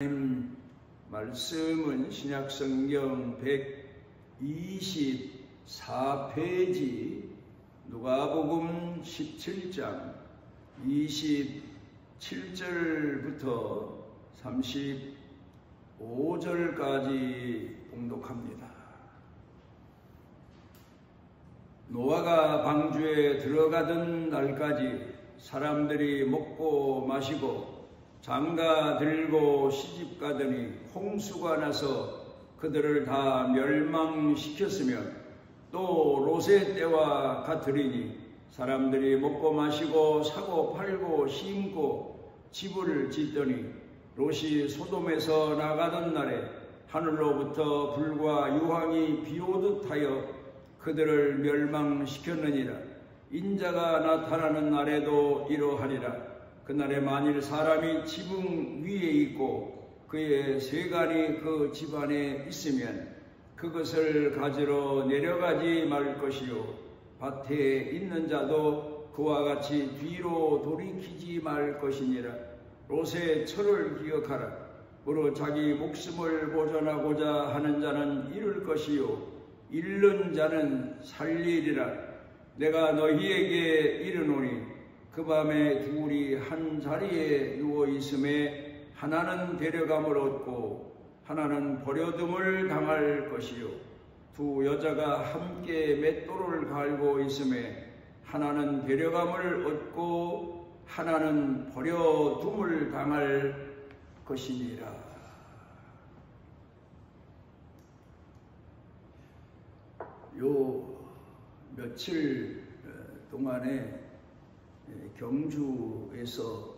하나님 말씀은 신약성경 124페이지 누가복음 17장 27절부터 35절까지 봉독합니다. 노아가 방주에 들어가던 날까지 사람들이 먹고 마시고 장가 들고 시집 가더니 홍수가 나서 그들을 다 멸망시켰으며 또 롯의 때와 같으리니 사람들이 먹고 마시고 사고 팔고 심고 집을 짓더니 롯이 소돔에서 나가던 날에 하늘로부터 불과 유황이 비오듯 하여 그들을 멸망시켰느니라. 인자가 나타나는 날에도 이러하리라. 그날에 만일 사람이 지붕 위에 있고 그의 세간이 그 집안에 있으면 그것을 가지러 내려가지 말 것이요 밭에 있는 자도 그와 같이 뒤로 돌이키지 말 것이니라. 롯의 철을 기억하라. 무릇 자기 목숨을 보존하고자 하는 자는 잃을 것이요 잃는 자는 살리리라. 내가 너희에게 이르노니 그 밤에 둘이 한 자리에 누워 있음에 하나는 데려감을 얻고 하나는 버려둠을 당할 것이요 두 여자가 함께 맷돌을 갈고 있음에 하나는 데려감을 얻고 하나는 버려둠을 당할 것이니라. 요 며칠 동안에 경주에서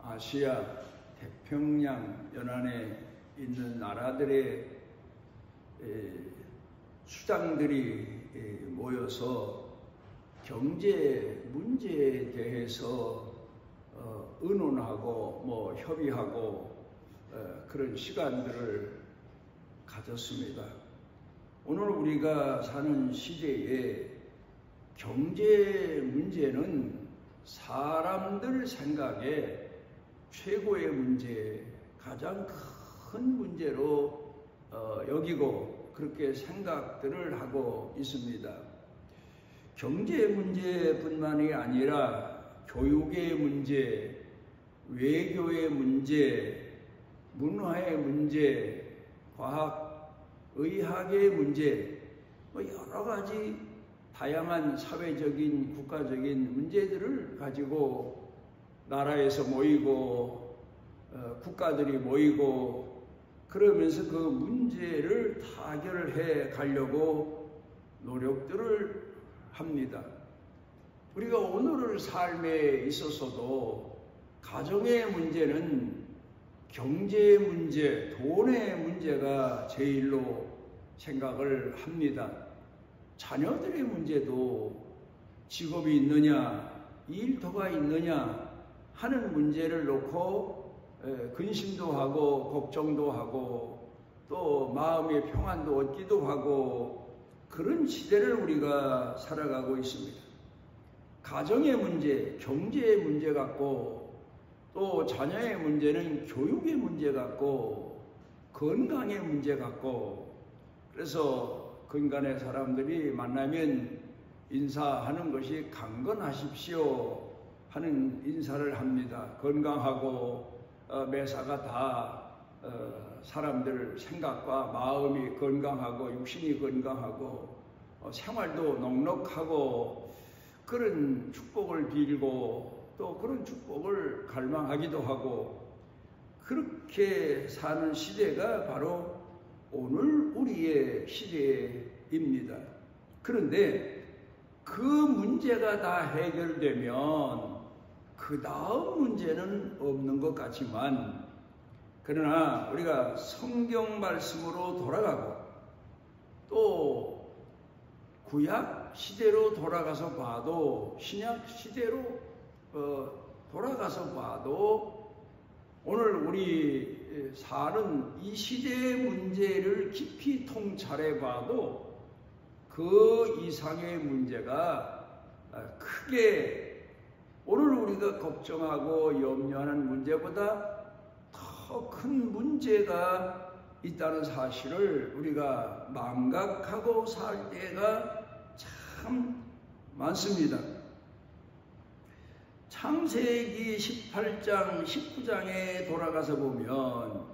아시아 태평양 연안에 있는 나라들의 수장들이 모여서 경제 문제에 대해서 의논하고 협의하고 그런 시간들을 가졌습니다. 오늘 우리가 사는 시대에 경제 문제는 사람들 생각에 최고의 문제, 가장 큰 문제로 여기고 그렇게 생각들을 하고 있습니다. 경제 문제뿐만이 아니라 교육의 문제, 외교의 문제, 문화의 문제, 과학, 의학의 문제, 여러 가지 다양한 사회적인 국가적인 문제들을 가지고 나라에서 모이고 국가들이 모이고 그러면서 그 문제를 타결해 가려고 노력들을 합니다. 우리가 오늘 삶에 있어서도 가정의 문제는 경제 문제, 돈의 문제가 제일로 생각을 합니다. 자녀들의 문제도 직업이 있느냐, 일터가 있느냐 하는 문제를 놓고 근심도 하고 걱정도 하고 또 마음의 평안도 얻기도 하고 그런 시대를 우리가 살아가고 있습니다. 가정의 문제, 경제의 문제 같고 또 자녀의 문제는 교육의 문제 같고 건강의 문제 같고 그래서 근간의 사람들이 만나면 인사하는 것이 강건하십시오 하는 인사를 합니다. 건강하고 매사가 다 사람들 생각과 마음이 건강하고 육신이 건강하고 생활도 넉넉하고 그런 축복을 빌고 또 그런 축복을 갈망하기도 하고 그렇게 사는 시대가 바로 오늘 우리의 시대입니다. 그런데 그 문제가 다 해결되면 그 다음 문제는 없는 것 같지만 그러나 우리가 성경 말씀으로 돌아가고 또 구약 시대로 돌아가서 봐도 신약 시대로 돌아가서 봐도 오늘 우리 사는 이 시대의 문제를 깊이 통찰해 봐도 그 이상의 문제가 크게 오늘 우리가 걱정하고 염려하는 문제보다 더 더 큰 문제가 있다는 사실을 우리가 망각하고 살 때가 참 많습니다. 창세기 18장, 19장에 돌아가서 보면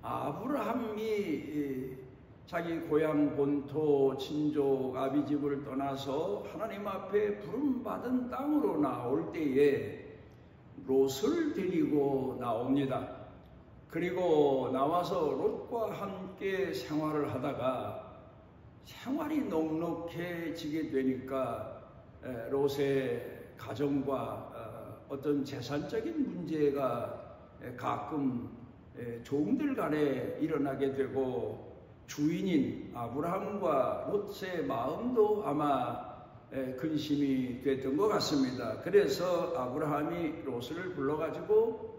아브라함이 자기 고향 본토 친족 아비집을 떠나서 하나님 앞에 부름받은 땅으로 나올 때에 롯을 데리고 나옵니다. 그리고 나와서 롯과 함께 생활을 하다가 생활이 넉넉해지게 되니까 롯의 가정과 어떤 재산적인 문제가 가끔 종들 간에 일어나게 되고 주인인 아브라함과 롯의 마음도 아마 근심이 됐던 것 같습니다. 그래서 아브라함이 롯을 불러가지고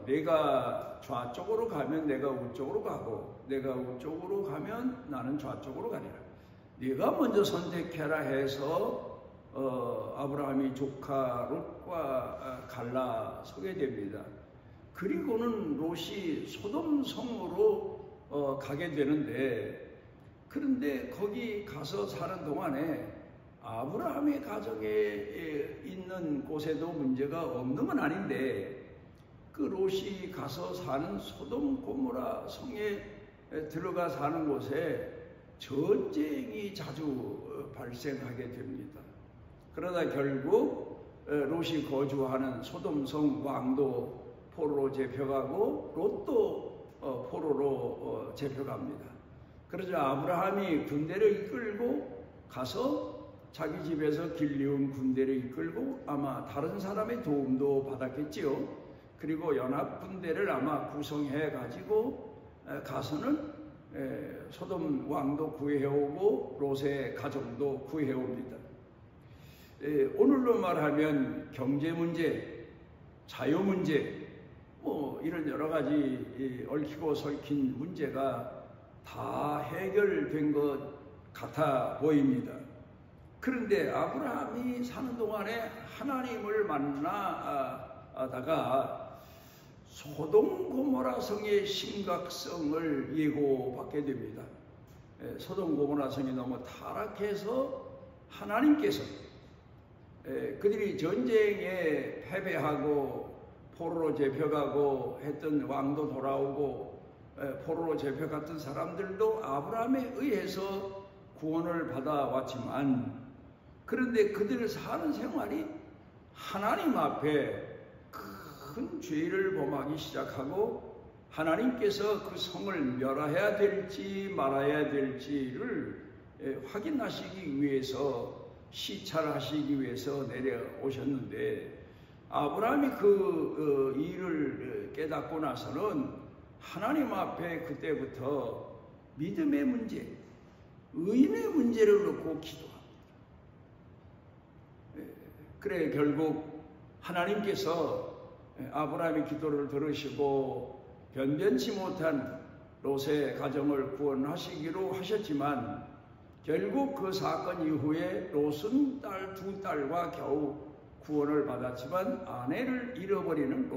내가 좌쪽으로 가면 내가 우쪽으로 가고 내가 우쪽으로 가면 나는 좌쪽으로 가리라. 네가 먼저 선택해라 해서 아브라함이 조카 롯과 갈라서게 됩니다. 그리고는 롯이 소돔성으로 가게 되는데, 그런데 거기 가서 사는 동안에 아브라함의 가정에 있는 곳에도 문제가 없는 건 아닌데, 그 롯이 가서 사는 소돔 고모라 성에 들어가 사는 곳에 전쟁이 자주 발생하게 됩니다. 그러다 결국 롯이 거주하는 소돔성 왕도 포로로 잡혀가고 롯도 포로로 잡혀갑니다. 그러자 아브라함이 군대를 이끌고 가서 자기 집에서 길리운 군대를 이끌고 아마 다른 사람의 도움도 받았겠지요. 그리고 연합군대를 아마 구성해 가지고 가서는 소돔 왕도 구해오고 롯의 가정도 구해옵니다. 오늘로 말하면 경제 문제, 자유 문제, 이런 여러 가지 얽히고 설킨 문제가 다 해결된 것 같아 보입니다. 그런데 아브라함이 사는 동안에 하나님을 만나다가 소돔 고모라 성의 심각성을 예고받게 됩니다. 소돔 고모라 성이 너무 타락해서 하나님께서 그들이 전쟁에 패배하고 포로로 잡혀가고 했던 왕도 돌아오고 포로로 잡혀갔던 사람들도 아브라함에 의해서 구원을 받아왔지만, 그런데 그들을 사는 생활이 하나님 앞에 큰 죄를 범하기 시작하고 하나님께서 그 성을 멸해야 될지 말아야 될지를 확인하시기 위해서, 시찰하시기 위해서 내려오셨는데, 아브라함이 그 일을 깨닫고 나서는 하나님 앞에 그때부터 믿음의 문제, 의인의 문제를 놓고 기도합니다. 그래 결국 하나님께서 아브라함의 기도를 들으시고 변변치 못한 롯의 가정을 구원하시기로 하셨지만, 결국 그 사건 이후에 롯은 두 딸과 겨우 구원을 받았지만 아내를 잃어버리는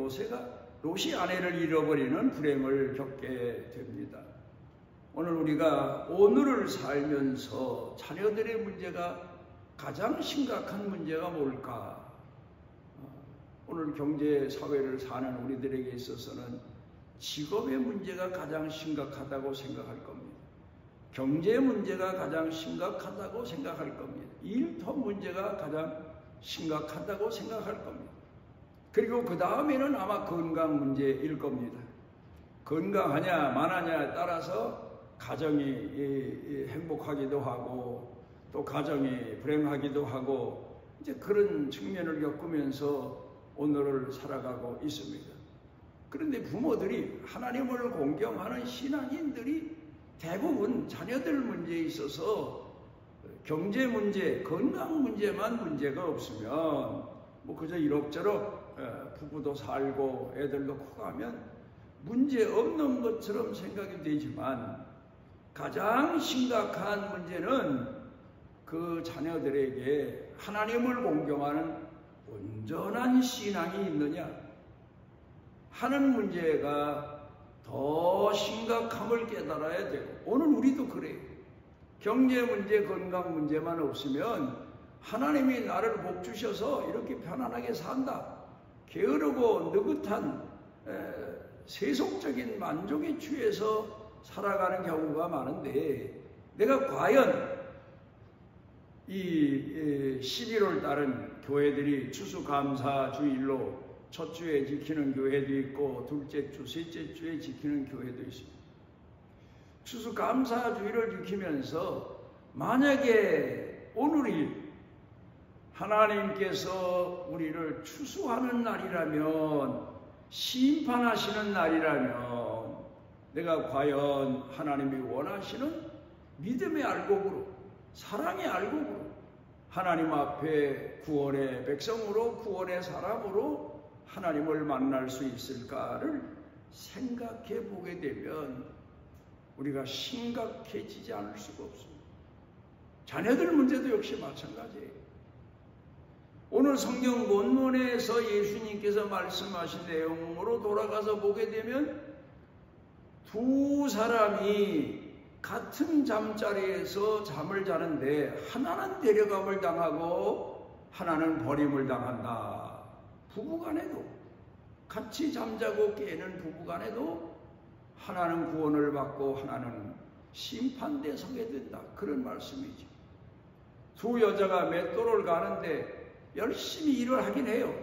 롯이 아내를 잃어버리는 불행을 겪게 됩니다. 오늘 우리가 오늘을 살면서 자녀들의 문제가 가장 심각한 문제가 뭘까? 오늘 경제 사회를 사는 우리들에게 있어서는 직업의 문제가 가장 심각하다고 생각할 겁니다. 경제 문제가 가장 심각하다고 생각할 겁니다. 일터 문제가 가장 심각하다고 생각할 겁니다. 그리고 그 다음에는 아마 건강 문제일 겁니다. 건강하냐 만하냐에 따라서 가정이 행복하기도 하고 또 가정이 불행하기도 하고, 이제 그런 측면을 겪으면서 오늘을 살아가고 있습니다. 그런데 부모들이, 하나님을 공경하는 신앙인들이 대부분 자녀들 문제에 있어서 경제 문제, 건강 문제만 문제가 없으면 그저 이럭저럭 부부도 살고 애들도 커가면 문제 없는 것처럼 생각이 되지만, 가장 심각한 문제는 그 자녀들에게 하나님을 공경하는 온전한 신앙이 있느냐, 하는 문제가 더 심각함을 깨달아야 되고, 오늘 우리도 그래요. 경제 문제, 건강 문제만 없으면 하나님이 나를 복 주셔서 이렇게 편안하게 산다, 게으르고 느긋한 세속적인 만족에 취해서 살아가는 경우가 많은데, 내가 과연 이 11월 달은 교회들이 추수감사주일로 첫 주에 지키는 교회도 있고 둘째 주, 셋째 주에 지키는 교회도 있습니다. 추수감사주일을 지키면서 만약에 오늘이 하나님께서 우리를 추수하는 날이라면, 심판하시는 날이라면, 내가 과연 하나님이 원하시는 믿음의 알곡으로, 사랑의 알곡으로, 하나님 앞에 구원의 백성으로, 구원의 사람으로 하나님을 만날 수 있을까를 생각해 보게 되면 우리가 심각해지지 않을 수가 없습니다. 자녀들 문제도 역시 마찬가지예요. 오늘 성경 본문에서 예수님께서 말씀하신 내용으로 돌아가서 보게 되면 두 사람이 같은 잠자리에서 잠을 자는데 하나는 데려감을 당하고 하나는 버림을 당한다. 부부간에도, 같이 잠자고 깨는 부부간에도 하나는 구원을 받고 하나는 심판대에 서게 된다. 그런 말씀이죠. 두 여자가 맷돌을 가는데 열심히 일을 하긴 해요.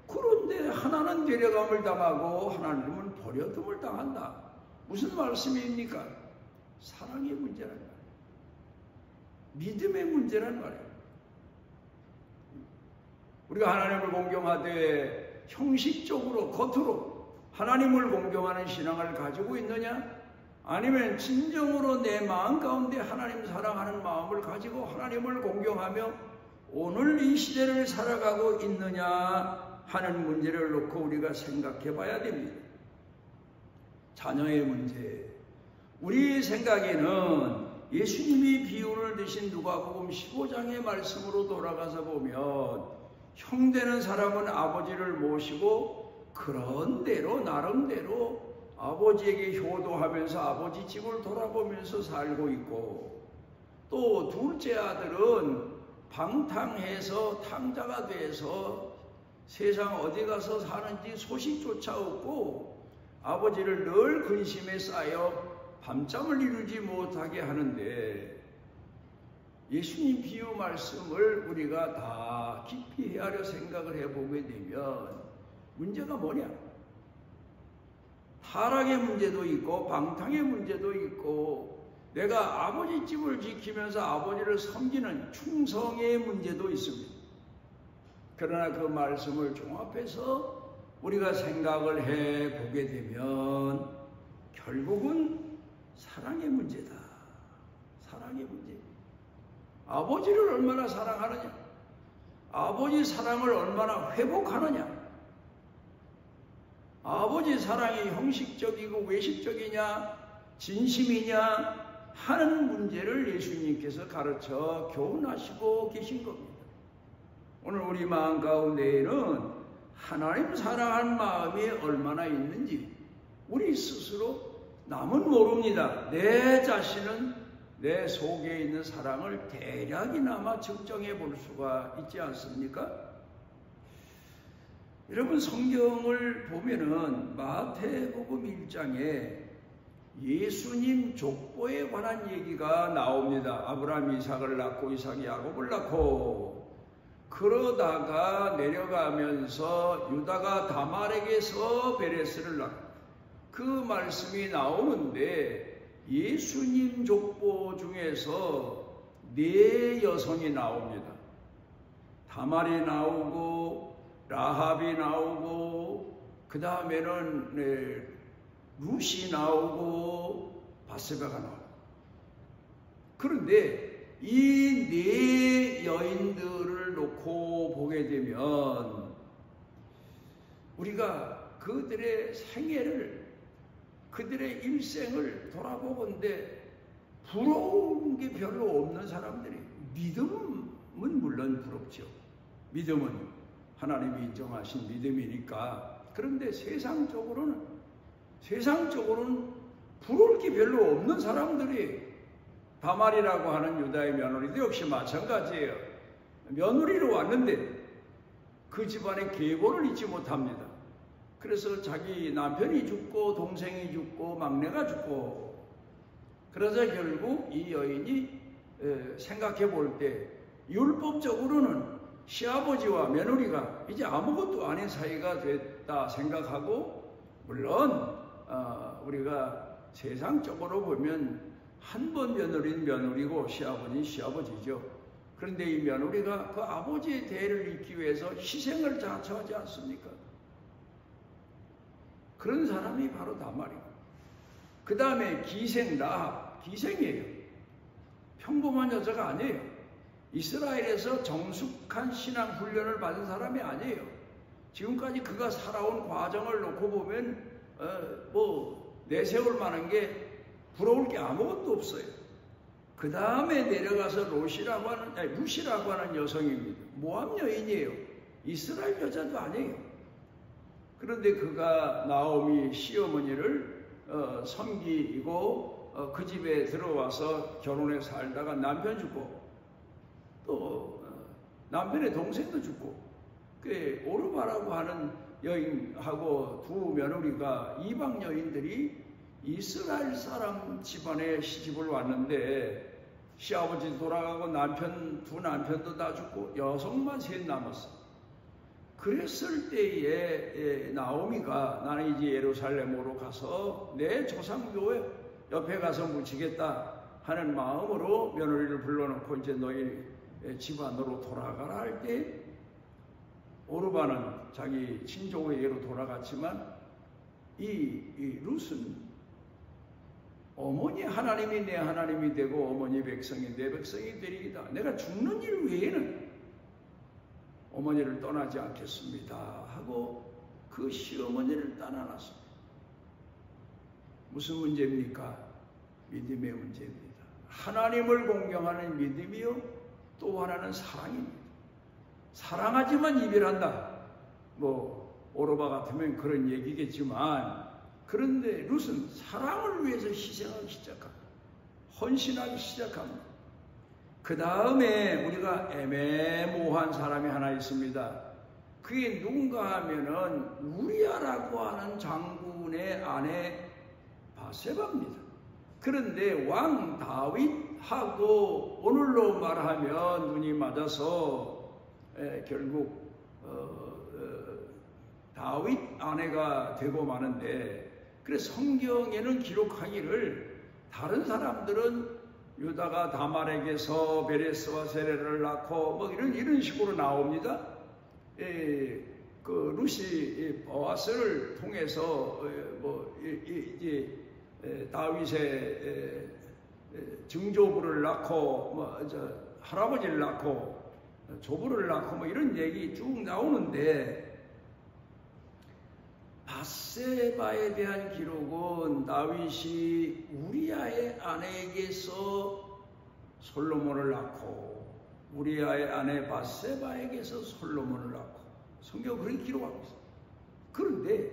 그런데 하나는 데려감을 당하고 하나님은 버려둠을 당한다. 무슨 말씀입니까? 사랑의 문제란 말이에요. 믿음의 문제란 말이에요. 우리가 하나님을 공경하되 형식적으로, 겉으로 하나님을 공경하는 신앙을 가지고 있느냐? 아니면 진정으로 내 마음 가운데 하나님 사랑하는 마음을 가지고 하나님을 공경하며 오늘 이 시대를 살아가고 있느냐 하는 문제를 놓고 우리가 생각해 봐야 됩니다. 자녀의 문제, 우리 생각에는 예수님이 비유를 드신 누가복음 15장의 말씀으로 돌아가서 보면, 형되는 사람은 아버지를 모시고 그런대로 나름대로 아버지에게 효도하면서 아버지 집을 돌아보면서 살고 있고, 또 둘째 아들은 방탕해서 탕자가 돼서 세상 어디 가서 사는지 소식조차 없고 아버지를 늘 근심에 쌓여 밤잠을 이루지 못하게 하는데, 예수님 비유 말씀을 우리가 다 깊이 헤아려 생각을 해보게 되면 문제가 뭐냐? 타락의 문제도 있고 방탕의 문제도 있고, 내가 아버지 집을 지키면서 아버지를 섬기는 충성의 문제도 있습니다. 그러나 그 말씀을 종합해서 우리가 생각을 해보게 되면 결국은 사랑의 문제다. 사랑의 문제. 아버지를 얼마나 사랑하느냐? 아버지 사랑을 얼마나 회복하느냐? 아버지 사랑이 형식적이고 외식적이냐, 진심이냐 하는 문제를 예수님께서 가르쳐 교훈하시고 계신 겁니다. 오늘 우리 마음 가운데에는 하나님 사랑하는 마음이 얼마나 있는지 우리 스스로 남은 모릅니다. 내 자신은 내 속에 있는 사랑을 대략이나마 측정해 볼 수가 있지 않습니까? 여러분, 성경을 보면은 마태복음 1장에 예수님 족보에 관한 얘기가 나옵니다. 아브라함이 이삭을 낳고 이삭이 야곱을 낳고, 그러다가 내려가면서 유다가 다말에게서 베레스를 낳고, 그 말씀이 나오는데 예수님 족보 중에서 4여성이 나옵니다. 다말이 나오고 라합이 나오고, 그 다음에는 룻이 나오고 바세바가 나오고. 그런데 이 4 여인들을 놓고 보게 되면 우리가 그들의 생애를, 그들의 일생을 돌아보건대 부러운 게 별로 없는 사람들이, 믿음은 물론 부럽죠. 믿음은 하나님이 인정하신 믿음이니까 그런데 세상적으로는 부러울 게 별로 없는 사람들이, 다말이라고 하는 유다의 며느리도 역시 마찬가지예요. 며느리로 왔는데 그 집안의 계보를 잊지 못합니다. 그래서 자기 남편이 죽고 동생이 죽고 막내가 죽고, 그러자 결국 이 여인이 생각해 볼 때 율법적으로는 시아버지와 며느리가 이제 아무것도 아닌 사이가 됐다 생각하고, 물론 우리가 세상적으로 보면 한 번 며느리는 며느리고 시아버지는 시아버지죠. 그런데 이 며느리가 그 아버지의 대를 잇기 위해서 희생을 자처하지 않습니까? 그런 사람이 바로 다말이고, 그 다음에 기생 라합, 기생이에요. 평범한 여자가 아니에요. 이스라엘에서 정숙한 신앙 훈련을 받은 사람이 아니에요. 지금까지 그가 살아온 과정을 놓고 보면 내세울 만한 게 부러울 게 아무것도 없어요. 그 다음에 내려가서 루시라고 하는 여성입니다. 모압 여인이에요. 이스라엘 여자도 아니에요. 그런데 그가 나오미 시어머니를 섬기고 그 집에 들어와서 결혼해 살다가 남편 죽고, 또 남편의 동생도 죽고, 그 오르바라고 하는 여인하고 두 며느리가 이방 여인들이 이스라엘 사람 집안에 시집을 왔는데, 시아버지 돌아가고 두 남편도 다 죽고 여성만 셋 남았어. 그랬을 때에 나오미가 나는 이제 예루살렘으로 가서 내 조상교회 옆에 가서 묻히겠다 하는 마음으로 며느리를 불러놓고 이제 너희 집안으로 돌아가라 할 때, 오르바는 자기 친족에게로 돌아갔지만 이 룻은 어머니 하나님이 내 하나님이 되고 어머니 백성이 내 백성이 되리이다. 내가 죽는 일 외에는 어머니를 떠나지 않겠습니다 하고 그 시어머니를 떠나놨습니다. 무슨 문제입니까? 믿음의 문제입니다. 하나님을 공경하는 믿음이요, 또 하나는 사랑입니다. 사랑하지만 이별한다. 오르바 같으면 그런 얘기겠지만, 그런데 룻은 사랑을 위해서 희생하기 시작합니다. 헌신하기 시작합니다. 그 다음에 우리가 애매모호한 사람이 하나 있습니다. 그게 누군가 하면은 우리아라고 하는 장군의 아내 바세바입니다. 그런데 왕 다윗하고 오늘로 말하면 눈이 맞아서 결국 다윗 아내가 되고 마는데, 그래서 성경에는 기록하기를 다른 사람들은 유다가 다말에게서 베레스와 세레를 낳고 이런 식으로 나옵니다. 그 룻이 보아스를 통해서 다윗의 증조부를 낳고 할아버지를 낳고 조부를 낳고 이런 얘기 쭉 나오는데, 바세바에 대한 기록은 다윗이 우리아의 아내에게서 솔로몬을 낳고 우리아의 아내 바세바에게서 솔로몬을 낳고, 성경 그렇게 기록하고 있어요. 그런데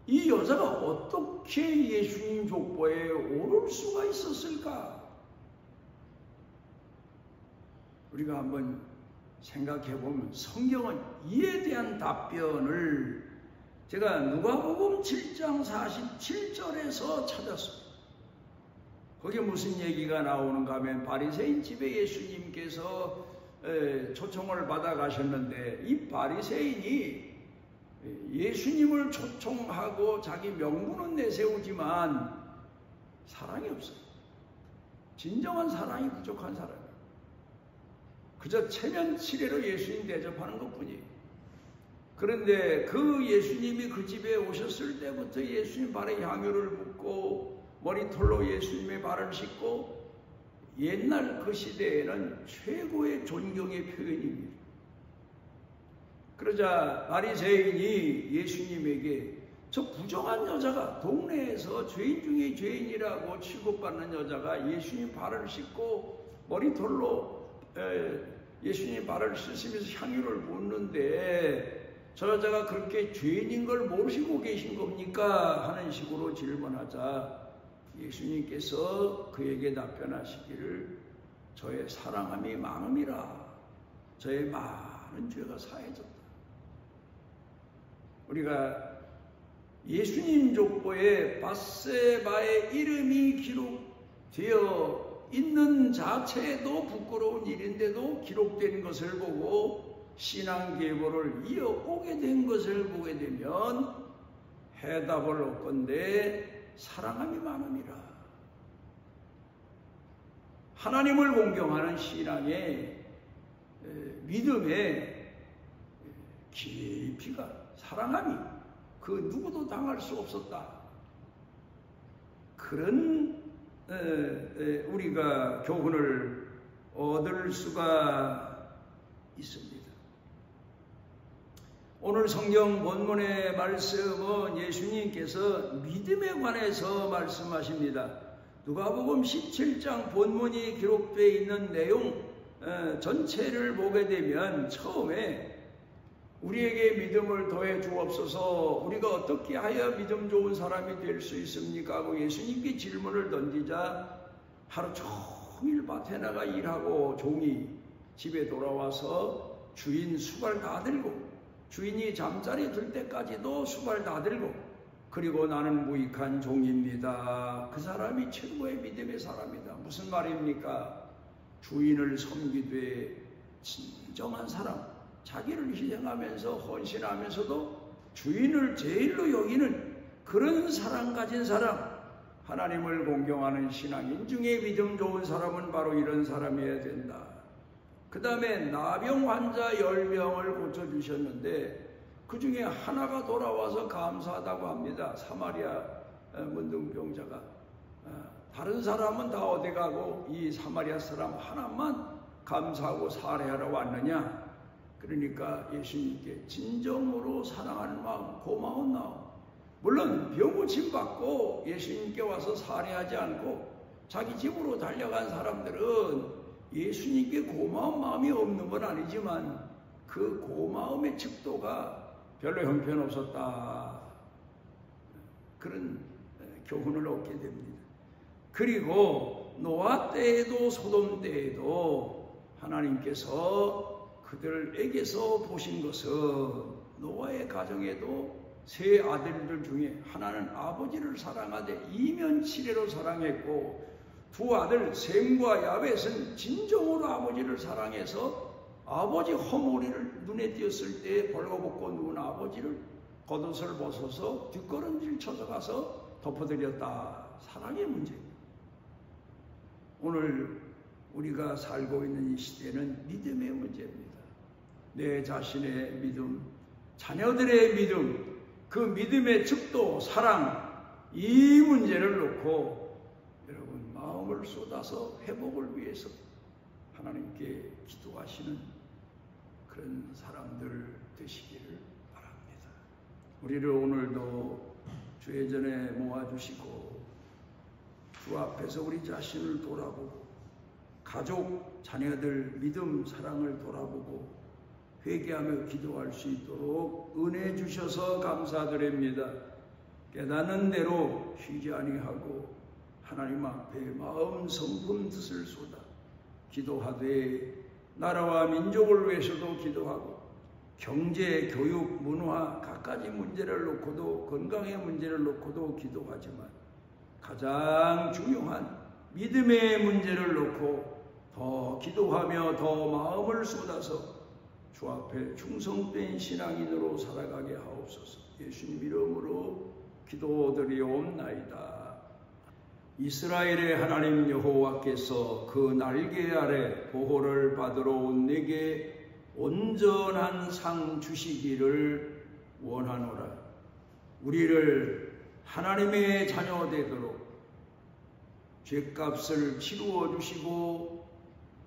이 여자가 어떻게 예수님 족보에 오를 수가 있었을까? 우리가 한번 생각해보면 성경은 이에 대한 답변을 제가 누가복음 7장 47절에서 찾았습니다. 거기에 무슨 얘기가 나오는가 하면, 바리새인 집에 예수님께서 초청을 받아 가셨는데, 이 바리새인이 예수님을 초청하고 자기 명분은 내세우지만 사랑이 없어요. 진정한 사랑이 부족한 사람이에요. 그저 체면치레로 예수님 대접하는 것뿐이에요. 그런데 그 예수님이 그 집에 오셨을 때부터 예수님 발에 향유를 붓고 머리털로 예수님의 발을 씻고, 옛날 그 시대에는 최고의 존경의 표현입니다. 그러자 바리새인이 예수님에게 저 부정한 여자가, 동네에서 죄인 중에 죄인이라고 취급받는 여자가 예수님 발을 씻고 머리털로 예수님 발을 씻으면서 향유를 붓는데 저 여자가 그렇게 죄인인 걸 모르시고 계신 겁니까? 하는 식으로 질문하자 예수님께서 그에게 답변하시기를 저의 사랑함이 많음이라 저의 많은 죄가 사해졌다. 우리가 예수님 족보에 밧세바의 이름이 기록되어 있는 자체도 부끄러운 일인데도 기록된 것을 보고 신앙 계보를 이어오게 된 것을 보게 되면 해답을 얻건대 사랑함이 많음이라. 하나님을 공경하는 신앙의 믿음의 깊이가 사랑함이 그 누구도 당할 수 없었다. 그런 우리가 교훈을 얻을 수가 있습니다. 오늘 성경 본문의 말씀은 예수님께서 믿음에 관해서 말씀하십니다. 누가복음 17장 본문이 기록되어 있는 내용 전체를 보게 되면 처음에 우리에게 믿음을 더해 주옵소서, 우리가 어떻게 하여 믿음 좋은 사람이 될 수 있습니까? 하고 예수님께 질문을 던지자 하루 종일 밭에 나가 일하고 종이 집에 돌아와서 주인 수발 다 들고 주인이 잠자리 들 때까지도 수발 다 들고 그리고 나는 무익한 종입니다. 그 사람이 최고의 믿음의 사람이다. 무슨 말입니까? 주인을 섬기되 진정한 사람, 자기를 희생하면서 헌신하면서도 주인을 제일로 여기는 그런 사랑 가진 사람, 하나님을 공경하는 신앙인 중에 믿음 좋은 사람은 바로 이런 사람이어야 된다. 그 다음에 나병 환자 10명을 고쳐주셨는데 그 중에 하나가 돌아와서 감사하다고 합니다. 사마리아 문둥병자가. 다른 사람은 다 어디 가고 이 사마리아 사람 하나만 감사하고 살해하러 왔느냐? 그러니까 예수님께 진정으로 사랑하는 마음, 고마운 마음. 물론 병고침 받고 예수님께 와서 살해하지 않고 자기 집으로 달려간 사람들은 예수님께 고마운 마음이 없는 건 아니지만 그 고마움의 척도가 별로 형편없었다. 그런 교훈을 얻게 됩니다. 그리고 노아 때에도 소돔 때에도 하나님께서 그들에게서 보신 것은 노아의 가정에도 세 아들들 중에 하나는 아버지를 사랑하되 이면치레로 사랑했고 두 아들 셈과 야벳은 진정으로 아버지를 사랑해서 아버지 허물이를 눈에 띄었을 때 벌거벗고 누운 아버지를 겉옷을 벗어서 뒷걸음질 쳐서 가서 덮어드렸다. 사랑의 문제입니다. 오늘 우리가 살고 있는 이 시대는 믿음의 문제입니다. 내 자신의 믿음, 자녀들의 믿음, 그 믿음의 척도, 사랑, 이 문제를 놓고 여러분 마음을 쏟아서 회복을 위해서 하나님께 기도하시는 그런 사람들 되시기를 바랍니다. 우리를 오늘도 주 예전에 모아주시고 주 앞에서 우리 자신을 돌아보고 가족, 자녀들 믿음, 사랑을 돌아보고 회개하며 기도할 수 있도록 은혜 주셔서 감사드립니다. 깨닫는 대로 쉬지 아니하고 하나님 앞에 마음 성품 뜻을 쏟아 기도하되 나라와 민족을 위해서도 기도하고 경제, 교육, 문화 갖가지 문제를 놓고도 건강의 문제를 놓고도 기도하지만 가장 중요한 믿음의 문제를 놓고 더 기도하며 더 마음을 쏟아서 주 앞에 충성된 신앙인으로 살아가게 하옵소서. 예수님 이름으로 기도드리옵나이다. 이스라엘의 하나님 여호와께서 그 날개 아래 보호를 받으러 온 내게 온전한 상 주시기를 원하노라. 우리를 하나님의 자녀 되도록 죄값을 치루어 주시고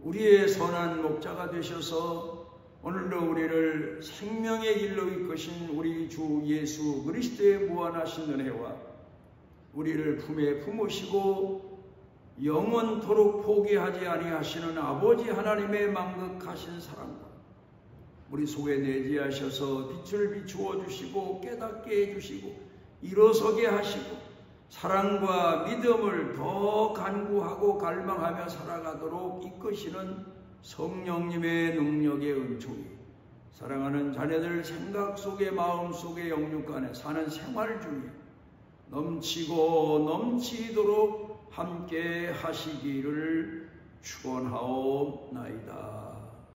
우리의 선한 목자가 되셔서 오늘도 우리를 생명의 길로 이끄신 우리 주 예수 그리스도의 무한하신 은혜와 우리를 품에 품으시고 영원토록 포기하지 아니하시는 아버지 하나님의 만극하신 사랑과 우리 속에 내재하셔서 빛을 비추어 주시고 깨닫게 해주시고 일어서게 하시고 사랑과 믿음을 더 간구하고 갈망하며 살아가도록 이끄시는 성령님의 능력의 은총이 사랑하는 자녀들 생각 속에 마음 속에 영육 간에 사는 생활 중에 넘치고 넘치도록 함께 하시기를 축원하옵나이다.